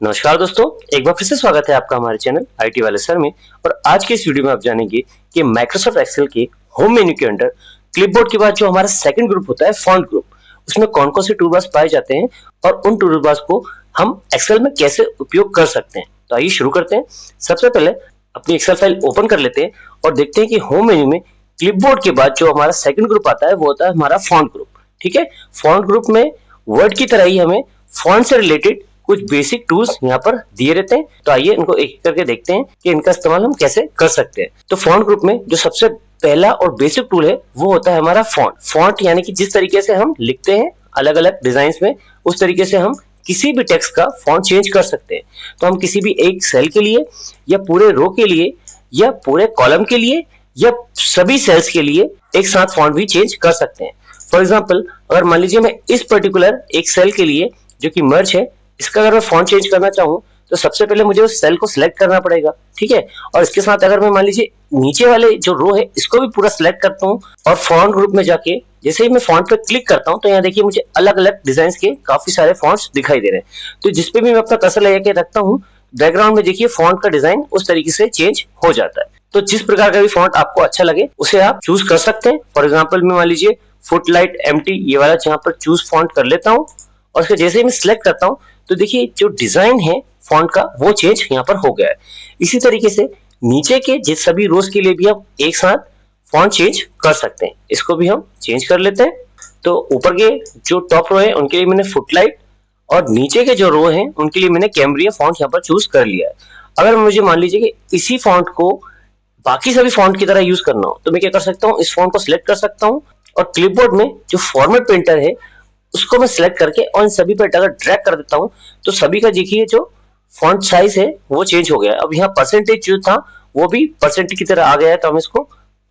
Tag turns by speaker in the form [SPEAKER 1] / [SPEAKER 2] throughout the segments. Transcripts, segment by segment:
[SPEAKER 1] नमस्कार दोस्तों, एक बार फिर से स्वागत है आपका हमारे चैनल आईटी वाले सर में। और आज के इस वीडियो में आप जानेंगे कि माइक्रोसॉफ्ट एक्सेल के होम मेन्यू के अंदर क्लिपबोर्ड के बाद जो हमारा सेकंड ग्रुप होता है फॉन्ट ग्रुप, उसमें कौन कौन से टूलबार्स पाए जाते हैं और उन टूलबार्स को हम एक्सेल में कैसे उपयोग कर सकते हैं। तो आइए शुरू करते हैं। सबसे पहले अपनी एक्सेल फाइल ओपन कर लेते हैं और देखते हैं कि होम मेन्यू में क्लिपबोर्ड के बाद जो हमारा सेकंड ग्रुप आता है वो होता है हमारा फॉन्ट ग्रुप। ठीक है, फॉन्ट ग्रुप में वर्ड की तरह ही हमें फॉन्ट से रिलेटेड कुछ बेसिक टूल्स यहाँ पर दिए रहते हैं। तो आइए इनको एक करके देखते हैं कि इनका इस्तेमाल हम कैसे कर सकते हैं। तो फॉन्ट ग्रुप में जो सबसे पहला और बेसिक टूल है वो होता है हमारा फॉन्ट। फॉन्ट यानी कि जिस तरीके से हम लिखते हैं अलग अलग डिजाइन में, उस तरीके से हम किसी भी टेक्स्ट का फॉन्ट चेंज कर सकते हैं। तो हम किसी भी एक सेल के लिए या पूरे रो के लिए या पूरे कॉलम के लिए या सभी सेल्स के लिए एक साथ फॉन्ट भी चेंज कर सकते हैं। फॉर एग्जाम्पल, अगर मान लीजिए मैं इस पर्टिकुलर एक सेल के लिए जो कि मर्ज है, इसका अगर मैं फॉन्ट चेंज करना चाहूँ तो सबसे पहले मुझे उस सेल को सिलेक्ट करना पड़ेगा। ठीक है, और इसके साथ अगर मैं मान लीजिए नीचे वाले जो रो है इसको भी पूरा सिलेक्ट करता हूँ और फॉन्ट ग्रुप में जाके जैसे ही मैं फॉन्ट पे क्लिक करता हूँ तो यहाँ देखिए मुझे अलग अलग डिजाइन के काफी सारे फॉन्ट्स दिखाई दे रहे हैं। तो जिसपे भी मैं अपना कर्सर लगा के रखता हूँ, बैकग्राउंड में देखिए फॉन्ट का डिजाइन उस तरीके से चेंज हो जाता है। तो जिस प्रकार का भी फॉन्ट आपको अच्छा लगे उसे आप चूज कर सकते हैं। फॉर एग्जाम्पल मैं मान लीजिए फुटलाइट एम्प्टी ये वाला यहाँ पर चूज फॉन्ट कर लेता हूँ और उसके जैसे ही मैं सिलेक्ट करता हूँ तो देखिए जो डिजाइन है फॉन्ट का वो चेंज यहाँ पर हो गया है। इसी तरीके से नीचे के जिस सभी रोज के लिए भी हम एक साथ फॉन्ट चेंज कर सकते हैं। इसको भी हम चेंज कर लेते हैं। तो ऊपर के जो टॉप रो है उनके लिए मैंने फुटलाइट और नीचे के जो रो है उनके लिए मैंने कैम्ब्रिया फॉन्ट यहाँ पर चूज कर लिया है। अगर मुझे मान लीजिए कि इसी फॉन्ट को बाकी सभी फॉन्ट की तरह यूज करना हो तो मैं क्या कर सकता हूँ, इस फॉन्ट को सिलेक्ट कर सकता हूँ और क्लिपबोर्ड में जो फॉर्मेट प्रिंटर है उसको मैं सिलेक्ट करके और इन सभी पे अगर ड्रैग कर देता हूं तो सभी का देखिए जो फॉन्ट साइज है वो चेंज हो गया। अब यहाँ परसेंटेज जो था वो भी परसेंटेज की तरह आ गया है। तो हम इसको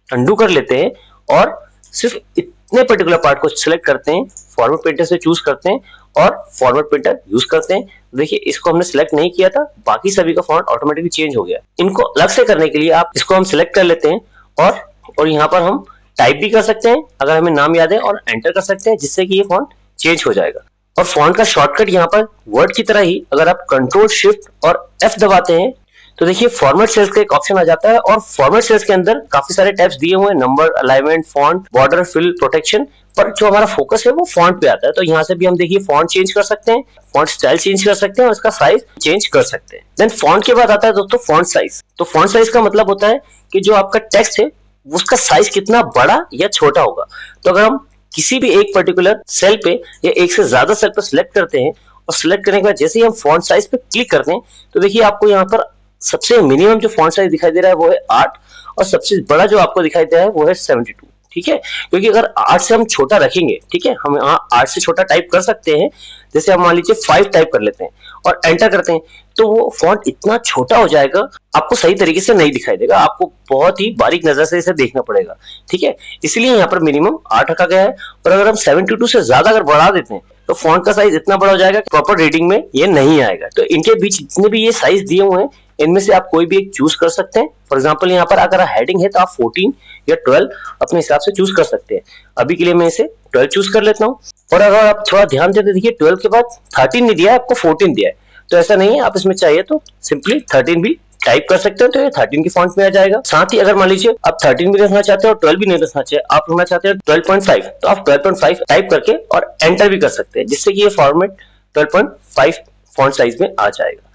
[SPEAKER 1] अंडू कर लेते हैं और सिर्फ इतने पर्टिकुलर पार्ट को सिलेक्ट करते हैं, फॉर्मेट प्रिंटर से चूज करते हैं और फॉर्मेट प्रिंटर यूज करते हैं। देखिए इसको हमने सिलेक्ट नहीं किया था, बाकी सभी का फॉन्ट ऑटोमेटिकली चेंज हो गया। इनको अलग से करने के लिए आप इसको हम सिलेक्ट कर लेते हैं और यहाँ पर हम टाइप भी कर सकते हैं अगर हमें नाम याद है और एंटर कर सकते हैं जिससे कि ये फॉन्ट चेंज हो जाएगा। और फॉन्ट का शॉर्टकट यहाँ पर वर्ड की तरह ही अगर आप कंट्रोल शिफ्ट और F दबाते हैं तो देखिए फॉर्मेट सेल्स का एक ऑप्शन आ जाता है और फॉर्मेट सेल्स के अंदर काफी सारे टैब्स दिए हुए हैं, number, alignment, font, border, fill, protection. पर जो हमारा फोकस है वो फॉन्ट पे आता है। तो यहाँ से भी हम देखिए फॉन्ट चेंज कर सकते हैं, फॉन्ट स्टाइल चेंज कर सकते हैं और इसका साइज चेंज कर सकते हैं। देन फॉन्ट के बाद आता है दोस्तों फॉन्ट साइज। तो फॉन्ट साइज का मतलब होता है कि जो आपका टेक्स्ट है उसका साइज कितना बड़ा या छोटा होगा। तो अगर हम किसी भी एक पर्टिकुलर सेल पे या एक से ज्यादा सेल पे सिलेक्ट करते हैं और सिलेक्ट करने के बाद जैसे ही हम फॉन्ट साइज पे क्लिक करते हैं तो देखिए आपको यहाँ पर सबसे मिनिमम जो फॉन्ट साइज दिखाई दे रहा है वो है 8 और सबसे बड़ा जो आपको दिखाई दे रहा है वो है 72। ठीक है, क्योंकि अगर 8 से हम छोटा रखेंगे, ठीक है, हम 8 से छोटा टाइप कर सकते हैं। जैसे हम मान लीजिए 5 टाइप कर लेते हैं और एंटर करते हैं तो वो फॉन्ट इतना छोटा हो जाएगा, आपको सही तरीके से नहीं दिखाई देगा, आपको बहुत ही बारीक नजर से इसे देखना पड़ेगा। ठीक है, इसलिए यहाँ पर मिनिमम 8 रखा गया है। और अगर हम 72 से ज्यादा अगर बढ़ा देते हैं तो फॉन्ट का साइज इतना बड़ा हो जाएगा कि प्रॉपर रीडिंग में ये नहीं आएगा। तो इनके बीच जितने भी ये साइज दिए हुए हैं इनमें से आप कोई भी एक चूज कर सकते हैं। फॉर एग्जाम्पल यहाँ पर अगर हेडिंग है तो आप 14 या 12 अपने हिसाब से चूज कर सकते हैं। अभी के लिए मैं इसे 12 चूज कर लेता हूँ। और अगर आप थोड़ा ध्यान देते देखिए 12 के बाद 13 नहीं दिया है, आपको 14 दिया है। तो ऐसा नहीं है, आप इसमें चाहिए तो सिंपली 13 भी टाइप कर सकते हो तो ये 13 की फॉन्ट में आ जाएगा। साथ ही अगर मान लीजिए आप 13 भी रखना चाहते हो और 12 भी नहीं रखना चाहिए, आप रखना चाहते हो 12.5 तो आप 12.5 टाइप करके और एंटर भी कर सकते हैं जिससे कि ये फॉर्मेट 12.5 फॉन्ट साइज में आ जाएगा।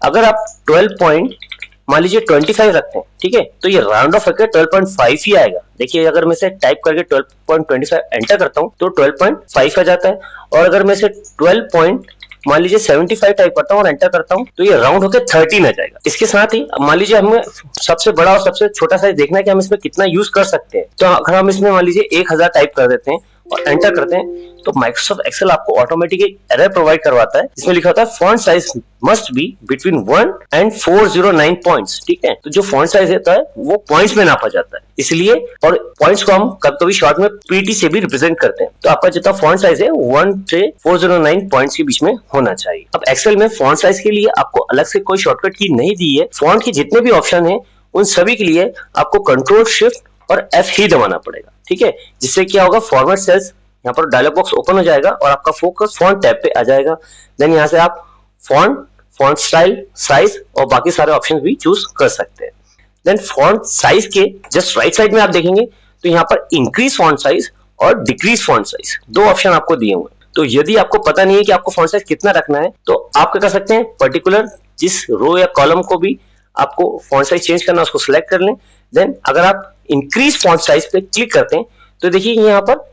[SPEAKER 1] अगर आप 12 मान लीजिए 25 रखते हैं, ठीक है, तो ये राउंड ऑफ करके 12.5 ही आएगा। देखिए अगर मैं इसे टाइप करके 12.25 एंटर करता हूं तो 12.5 आ जाता है। और अगर मैं इसे 12 मान लीजिए 75 टाइप करता हूँ और एंटर करता हूँ तो ये राउंड होकर 13 आ जाएगा। इसके साथ ही मान लीजिए हमें सबसे बड़ा और सबसे छोटा साइज देखना है कि हम इसमें कितना यूज कर सकते हैं। तो अगर हम इसमें मान लीजिए 1000 टाइप कर देते हैं और एंटर करते हैं तो माइक्रोसॉफ्ट एक्सेल आपको ऑटोमेटिक एक एरर प्रोवाइड करवाता है जिसमें लिखा होता है font size must be between 1 and 409 points. ठीक है, तो जो फॉन्ट साइज होता है वो पॉइंट्स में नापा जाता है इसलिए, और पॉइंट्स को हम कभी शॉर्ट में पीटी से भी रिप्रेजेंट करते हैं। तो आपका जितना फॉन्ट साइज है 1 से 409 पॉइंट्स के बीच में होना चाहिए। अब एक्सेल में फॉन्ट साइज के लिए आपको अलग से कोई शॉर्टकट की नहीं दी है। फॉन्ट के जितने भी ऑप्शन है उन सभी के लिए आपको कंट्रोल शिफ्ट और F ही दबाना पड़ेगा। ठीक है, जिससे क्या होगा, फॉर्मेट सेल्स यहाँ पर डायलॉग बॉक्स ओपन हो जाएगा और आपका फोकस फॉन्ट टैब पे आ जाएगा। देन यहाँ से आप फॉन्ट फॉन्ट स्टाइल, साइज और बाकी सारे ऑप्शन भी चूज कर सकते हैं। देन फॉन्ट साइज के जस्ट राइट साइड में आप देखेंगे तो यहाँ पर इंक्रीज फॉन्ट साइज और डिक्रीज फॉन्ट साइज दो ऑप्शन आपको दिए हुए हैं। तो यदि आपको पता नहीं है कि आपको फॉन्ट साइज कितना रखना है तो आप क्या कर सकते हैं, पर्टिकुलर जिस रो या कॉलम को भी आपको फॉन्ट साइज चेंज करना है उसको सिलेक्ट कर लें। देन अगर आप इंक्रीज फॉन्ट साइज पे क्लिक करते हैं तो देखिए यहाँ पर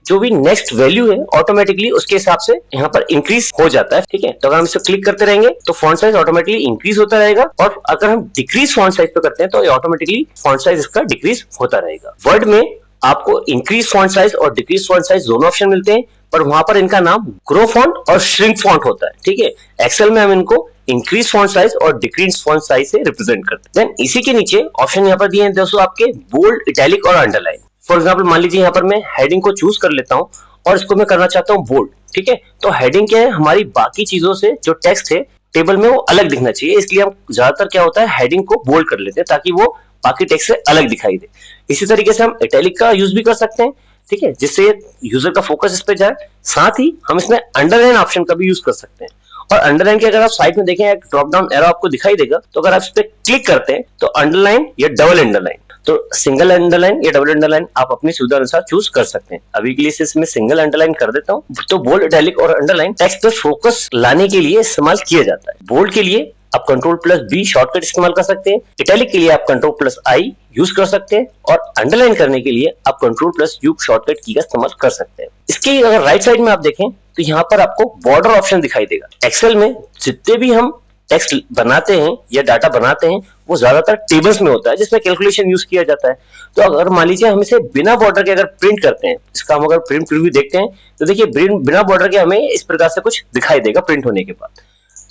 [SPEAKER 1] जो भी नेक्स्ट वैल्यू है ऑटोमेटिकली उसके हिसाब से यहाँ पर इंक्रीज हो जाता है। ठीक है, तो अगर हम इसे क्लिक करते रहेंगे तो फॉन्ट साइज ऑटोमेटिकली इंक्रीज होता रहेगा, और अगर हम डिक्रीज फॉन्ट साइज पे करते हैं तो ऑटोमेटिकली फॉन्ट साइज इसका डिक्रीज होता रहेगा। वर्ड में आपको इंक्रीज फॉन्ट साइज और डिक्रीज फॉन्ट साइज दोनों ऑप्शन मिलते हैं, पर वहां पर इनका नाम ग्रो फॉन्ट और श्रिंक फॉन्ट होता है। ठीक है, एक्सेल में हम इनको इंक्रीज फॉन्ट साइज और डिक्रीज फॉन्ट साइज से रिप्रेजेंट करते हैं। देन इसी के नीचे ऑप्शन यहाँ पर दिए हैं दोस्तों आपके बोल्ड, इटैलिक और अंडरलाइन। फॉर एग्जाम्पल मान लीजिए यहाँ पर मैं हेडिंग को चूज कर लेता हूं और इसको मैं करना चाहता हूँ बोल्ड। ठीक है, तो हेडिंग क्या है, हमारी बाकी चीजों से जो टेक्स्ट है टेबल में वो अलग दिखना चाहिए, इसलिए हम ज्यादातर क्या होता है हेडिंग को बोल्ड कर लेते हैं ताकि वो बाकी टेक्स्ट से अलग दिखाई दे। इसी तरीके से हम इटैलिक का यूज भी कर सकते हैं, ठीक है, जिससे यूजर का फोकस इस पे जाए। साथ ही हम इसमें अंडरलाइन ऑप्शन का भी यूज कर सकते हैं, और अंडरलाइन के अगर आप साइड में देखें एक ड्रॉप डाउन एरो आपको दिखाई देगा, तो अगर आप इस पे क्लिक करते हैं तो अंडरलाइन या डबल अंडरलाइन, तो सिंगल अंडरलाइन या डबल अंडरलाइन आप अपनी सुविधा अनुसार चूज कर सकते हैं। अभी के लिए इसमें सिंगल अंडरलाइन कर देता हूं। तो बोल्ड, इटैलिक और अंडरलाइन टेक्स्ट पे फोकस लाने के लिए इस्तेमाल किया जाता है। बोल्ड के लिए आप Ctrl+B शॉर्टकट इस्तेमाल कर सकते हैं, इटैलिक के लिए आप Ctrl+I यूज कर सकते हैं, और अंडरलाइन करने के लिए आप Ctrl+U शॉर्टकट की का इस्तेमाल कर सकते हैं। इसके अगर राइट साइड में आप देखें तो यहाँ पर आपको बॉर्डर ऑप्शन दिखाई देगा। एक्सेल में जितने भी हम टेक्स्ट बनाते हैं या डाटा बनाते हैं वो ज्यादातर टेबल्स में होता है जिसमें कैलकुलेशन यूज किया जाता है। तो अगर मान लीजिए हम इसे बिना बॉर्डर के अगर प्रिंट करते हैं, इसका हम अगर प्रिंट प्रीव्यू देखते हैं तो देखिए बिना बॉर्डर के हमें इस प्रकार से कुछ दिखाई देगा प्रिंट होने के बाद।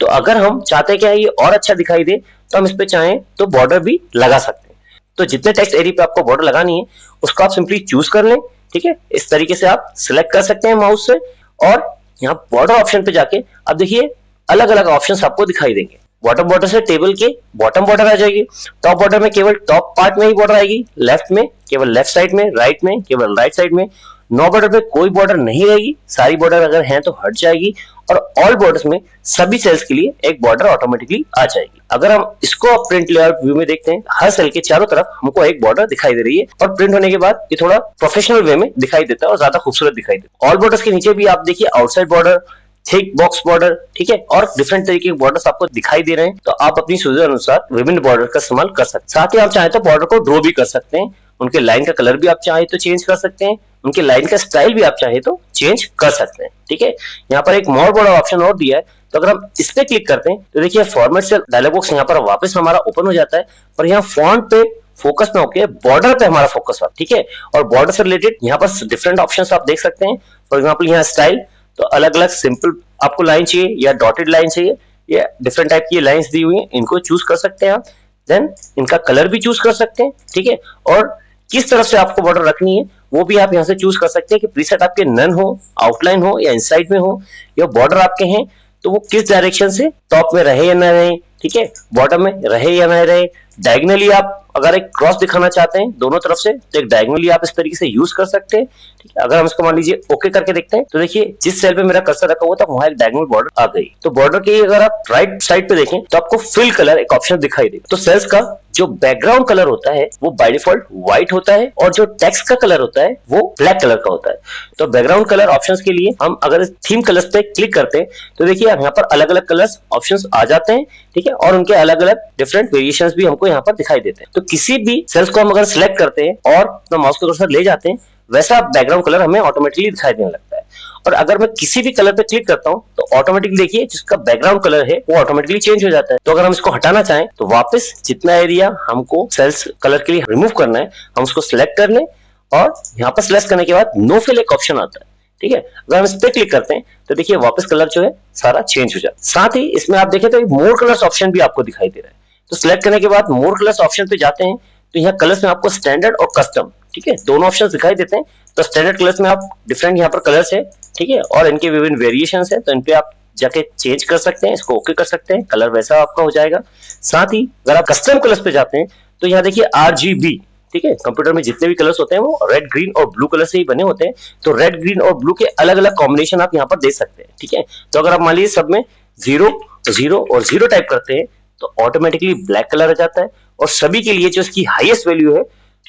[SPEAKER 1] तो अगर हम चाहते हैं कि ये और अच्छा दिखाई दे तो हम इस पे चाहें तो बॉर्डर भी लगा सकते हैं। तो जितने टेक्स्ट एरिया पे आपको बॉर्डर लगानी है उसको आप सिंपली चूज कर लें। ठीक है, इस तरीके से आप सिलेक्ट कर सकते हैं माउस से, और यहाँ बॉर्डर ऑप्शन पे जाके अब देखिए अलग अलग ऑप्शंस आपको दिखाई देंगे। बॉटम बॉर्डर से टेबल के बॉटम बॉर्डर आ जाएगी, टॉप बॉर्डर में केवल टॉप पार्ट में ही बॉर्डर आएगी, लेफ्ट में केवल लेफ्ट साइड में, राइट में केवल राइट साइड में, नो बॉर्डर पे कोई बॉर्डर नहीं रहेगी, सारी बॉर्डर अगर हैं तो हट जाएगी, और ऑल बॉर्डर्स में सभी सेल्स के लिए एक बॉर्डर ऑटोमेटिकली आ जाएगी। अगर हम इसको प्रिंट लेआउट व्यू में देखते हैं, हर सेल के चारों तरफ हमको एक बॉर्डर दिखाई दे रही है, और प्रिंट होने के बाद ये थोड़ा प्रोफेशनल वे में दिखाई देता है और ज्यादा खूबसूरत दिखाई देता है। ऑल बॉर्डर्स के नीचे भी आप देखिए outside border, thick box border, ठीक है, और डिफरेंट तरीके के बॉर्डर्स आपको दिखाई दे रहे हैं। तो आप अपनी सुविधा अनुसार विभिन्न बॉर्डर का इस्तेमाल कर सकते हैं। साथ ही आप चाहें तो बॉर्डर को ड्रॉ भी कर सकते हैं, उनके लाइन का कलर भी आप चाहे तो चेंज कर सकते हैं, उनके लाइन का स्टाइल भी आप चाहे तो चेंज कर सकते हैं। ठीक है, यहाँ पर एक मोर बॉर्डर ऑप्शन और दिया है, तो अगर हम इस पे क्लिक करते हैं तो देखिए फॉर्मेट से डायलॉग बॉक्स यहाँ पर वापस हमारा ओपन हो जाता है, पर यहाँ फॉन्ट पे फोकस ना होकर बॉर्डर पे हमारा फोकस हो। ठीक है, और बॉर्डर से रिलेटेड यहाँ पर डिफरेंट ऑप्शंस आप देख सकते हैं। फॉर एग्जांपल यहाँ स्टाइल, तो अलग अलग सिंपल आपको लाइन चाहिए या डॉटेड लाइन चाहिए, या डिफरेंट टाइप की लाइंस दी हुई हैं, इनको चूज कर सकते हैं आप। देन इनका कलर भी चूज कर सकते हैं। ठीक है, और किस तरफ से आपको बॉर्डर रखनी है वो भी आप यहाँ से चूज कर सकते हैं कि प्रीसेट आपके नन हो, आउटलाइन हो या इनसाइड में हो, या बॉर्डर आपके हैं तो वो किस डायरेक्शन से, टॉप में रहे या ना रहे, ठीक है, बॉटम में रहे या ना रहे। डायगनली आप अगर एक क्रॉस दिखाना चाहते हैं दोनों तरफ से तो एक डायगनली आप इस तरीके से यूज कर सकते हैं। ठीक है, अगर हम इसको मान लीजिए ओके करके देखते हैं तो देखिए जिस सेल पे मेरा कर्सर रखा हुआ था वहां एक डायगोनल बॉर्डर आ गई। तो बॉर्डर के अगर आप राइट साइड पे देखें तो आपको फिल कलर एक ऑप्शन दिखाई देगा। तो सेल्स का जो बैकग्राउंड कलर होता है वो बाय डिफॉल्ट व्हाइट होता है, और जो टेक्स्ट का कलर होता है वो ब्लैक कलर का होता है। तो बैकग्राउंड कलर ऑप्शंस के लिए हम अगर थीम कलर्स पे क्लिक करते हैं तो देखिए यहाँ पर अलग अलग कलर्स ऑप्शंस आ जाते हैं। ठीक है, और उनके अलग अलग डिफरेंट वेरिएशंस भी हमको यहाँ पर दिखाई देते हैं। तो किसी भी सेल्स को हम अगर सिलेक्ट करते हैं और अपना माउस का कर्सर ले जाते हैं वैसा बैकग्राउंड कलर हमें ऑटोमेटिकली दिखाई देने लगता है। और अगर मैं किसी भी कलर पे क्लिक करता हूं तो ऑटोमेटिकली देखिए जिसका बैकग्राउंड कलर है वो ऑटोमेटिकली चेंज हो जाता है। तो अगर हम इसको हटाना चाहें तो वापस जितना एरिया हमको सेल्स कलर के लिए रिमूव करना है हम उसको सिलेक्ट कर लें, और यहाँ पर सिलेक्ट करने के बाद नो फिल एक ऑप्शन आता है। ठीक है, अगर हम इस पे क्लिक करते हैं तो देखिए वापस कलर जो है सारा चेंज हो जाता है। साथ ही इसमें आप देखें तो मोर कलर्स ऑप्शन भी आपको दिखाई दे रहा है। तो सिलेक्ट करने के बाद मोर कलर्स ऑप्शन पे जाते हैं तो यहाँ कलर्स में आपको स्टैंडर्ड और कस्टम, ठीक है, दोनों ऑप्शन दिखाई देते हैं। तो स्टैंडर्ड कलर्स में आप डिफरेंट यहाँ पर कलर्स है, ठीक है, और इनके विभिन्न वेरिएशंस है, तो इन पे आप जाके चेंज कर सकते हैं, इसको ओके कर सकते हैं, कलर वैसा आपका हो जाएगा। साथ ही अगर आप कस्टम कलर्स पे जाते हैं तो यहाँ देखिए RGB, ठीक है, कंप्यूटर में जितने भी कलर्स होते हैं वो रेड, ग्रीन और ब्लू कलर से ही बने होते हैं। तो रेड, ग्रीन और ब्लू के अलग अलग कॉम्बिनेशन आप यहाँ पर दे सकते हैं। ठीक है, तो अगर आप मान लीजिए सब में 0 जीरो और जीरो टाइप करते हैं तो ऑटोमेटिकली ब्लैक कलर आ जाता है। और सभी के लिए जो इसकी हाईएस्ट वैल्यू है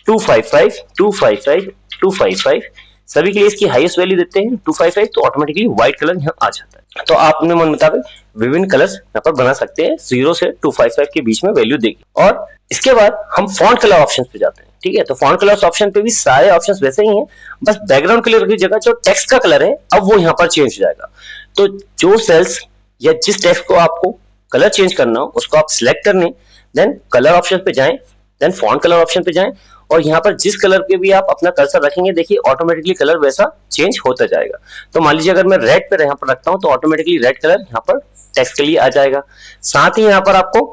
[SPEAKER 1] 255, 255, 255, सभी के लिए इसकी हाईएस्ट वैल्यू देते हैं 255 तो ऑटोमेटिकली व्हाइट कलर यहाँ आ जाता है। तो आप अपने मन मुताबिक विभिन्न कलर्स यहाँ पर बना सकते हैं 0 से 255 के बीच में वैल्यू देगी। और इसके बाद हम फॉन्ट कलर ऑप्शन पे जाते हैं। ठीक है, तो फॉन्ट कलर्स ऑप्शन पे भी सारे ऑप्शंस वैसे ही हैं, बस बैकग्राउंड कलर की जगह जो टेक्स्ट का कलर है अब वो यहाँ पर चेंज हो जाएगा। तो जो सेल्स या जिस टेक्स्ट को आपको कलर चेंज करना हो उसको आप सिलेक्ट कर लें, देन कलर ऑप्शन पे जाएं, देन फॉन्ट कलर ऑप्शन पे जाएं और यहाँ पर जिस कलर के भी आप अपना कर्सर रखेंगे देखिए ऑटोमेटिकली कलर वैसा चेंज होता जाएगा। तो मान लीजिए अगर मैं रेड पे यहाँ पर रखता हूँ तो ऑटोमेटिकली रेड कलर यहाँ पर टेक्स्ट के लिए आ जाएगा। साथ ही यहाँ पर आपको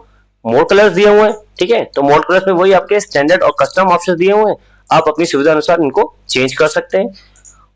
[SPEAKER 1] मोड कलर्स दिए हुए हैं। ठीक है, तो मोड कलर्स में वही आपके स्टैंडर्ड और कस्टम ऑप्शन दिए हुए हैं, आप अपनी सुविधा अनुसार इनको चेंज कर सकते हैं।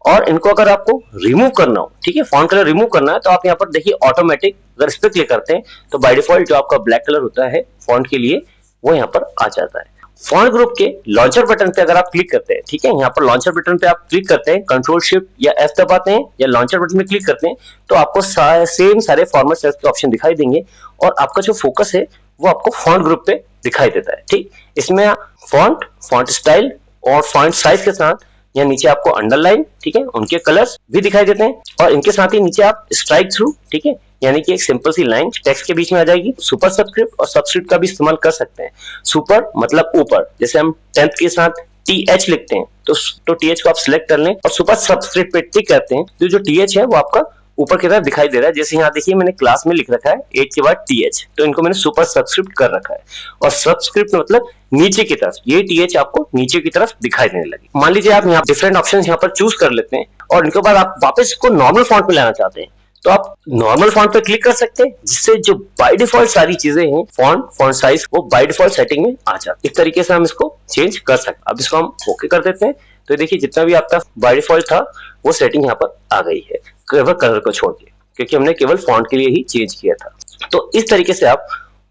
[SPEAKER 1] और इनको अगर आपको रिमूव करना हो, ठीक है, फॉन्ट कलर रिमूव करना है तो आप यहाँ पर देखिए ऑटोमेटिक अगर इस पर क्लिक करते हैं तो बाय डिफॉल्ट जो आपका ब्लैक कलर होता है फॉन्ट के लिए वो यहाँ पर आ जाता है। फॉन्ट ग्रुप के लॉन्चर बटन पे अगर आप क्लिक करते हैं, ठीक है, यहाँ पर लॉन्चर बटन पे आप क्लिक करते हैं, कंट्रोल शिफ्ट या एफ दबाते हैं या लॉन्चर बटन में क्लिक करते हैं तो आपको सेम सारे फॉर्मेट सेल्स के ऑप्शन दिखाई देंगे और आपका जो फोकस है वो आपको फॉन्ट ग्रुप पे दिखाई देता है। ठीक, इसमें फॉन्ट, फॉन्ट स्टाइल और फॉन्ट साइज के साथ या नीचे आपको अंडरलाइन, ठीक है, उनके कलर्स भी दिखाई देते हैं और इनके साथ ही नीचे आप स्ट्राइक थ्रू, ठीक है, यानी कि एक सिंपल सी लाइन टेक्स्ट के बीच में आ जाएगी। सुपर सब्सक्रिप्ट और सब्सक्रिप्ट का भी इस्तेमाल कर सकते हैं। सुपर मतलब ऊपर, जैसे हम 10th के साथ TH लिखते हैं तो TH को आप सिलेक्ट कर लें और सुपर सब्सक्रिप्ट पे टिक करते हैं तो जो TH है वो आपका ऊपर की तरफ दिखाई दे रहा है। जैसे यहाँ देखिए मैंने क्लास में लिख रखा है 8 के बाद TH, तो इनको मैंने सुपर सब्सक्रिप्ट कर रखा है। और सब्सक्रिप्ट मतलब नीचे की तरफ, ये TH आपको नीचे की तरफ दिखाई देने लगी। मान लीजिए आप यहाँ डिफरेंट ऑप्शंस यहाँ पर चूज कर लेते हैं और इनके बाद आप वापस इसको नॉर्मल फॉन्ट में लाना चाहते हैं तो आप नॉर्मल फॉन्ट पे क्लिक कर सकते हैं, जिससे जो बाय डिफॉल्ट सारी चीजें हैं फॉन्ट, फॉन्ट साइज, वो बाय डिफॉल्ट सेटिंग में आ जाती है। इस तरीके से हम इसको चेंज कर सकते हैं। अब इसको हम ओके कर देते हैं तो देखिए जितना भी आपका बाय डिफॉल्ट था वो सेटिंग यहाँ पर आ गई है, केवल कलर को छोड़ के, क्योंकि हमने केवल फॉन्ट के लिए ही चेंज किया था। तो इस तरीके से आप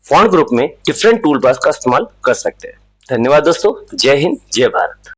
[SPEAKER 1] फॉन्ट ग्रुप में डिफरेंट टूल बार्स का इस्तेमाल कर सकते हैं। धन्यवाद दोस्तों, जय हिंद, जय भारत।